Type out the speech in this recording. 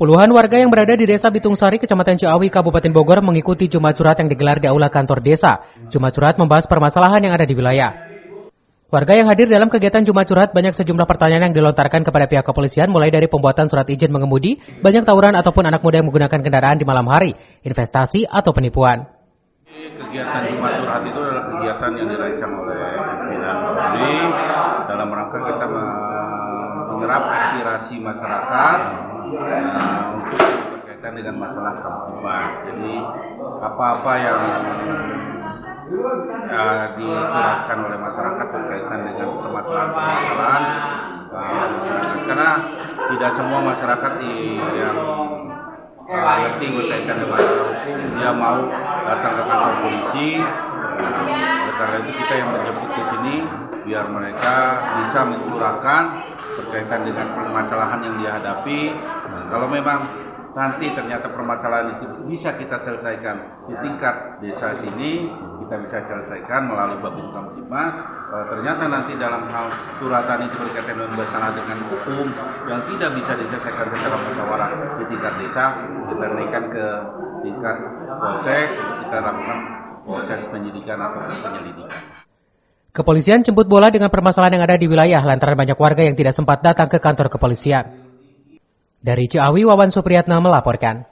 Puluhan warga yang berada di Desa Bitungsari, Kecamatan Ciawi, Kabupaten Bogor mengikuti Jumat Curhat yang digelar di Aula Kantor Desa. Jumat Curhat membahas permasalahan yang ada di wilayah. Warga yang hadir dalam kegiatan Jumat Curhat banyak sejumlah pertanyaan yang dilontarkan kepada pihak kepolisian, mulai dari pembuatan surat izin mengemudi, banyak tawuran ataupun anak muda yang menggunakan kendaraan di malam hari, investasi atau penipuan. Kegiatan Jumat Curhat itu adalah kegiatan yang dirancang oleh pimpinan kami dalam rangka kita menyerap aspirasi masyarakat untuk berkaitan dengan masalah Kamtibmas. Jadi apa-apa yang dicurahkan oleh masyarakat berkaitan dengan permasalahan-permasalahan masyarakat, karena tidak semua masyarakat yang ngerti berkaitan dengan masalah hukum dia mau datang ke kantor polisi. Oleh karena itu kita yang menjemput ke sini biar mereka bisa mencurahkan berkaitan dengan permasalahan yang dihadapi. Kalau memang nanti ternyata permasalahan itu bisa kita selesaikan di tingkat desa sini, kita bisa selesaikan melalui Babin Kamtibmas. Kalau ternyata nanti dalam hal suratan itu berkaitan dengan masalah dengan hukum yang tidak bisa diselesaikan secara musyawarah di tingkat desa, kita naikkan ke tingkat polsek untuk kita lakukan proses penyidikan atau penyelidikan. Kepolisian jemput bola dengan permasalahan yang ada di wilayah lantaran banyak warga yang tidak sempat datang ke kantor kepolisian. Dari Ciawi, Wawan Supriyatna melaporkan.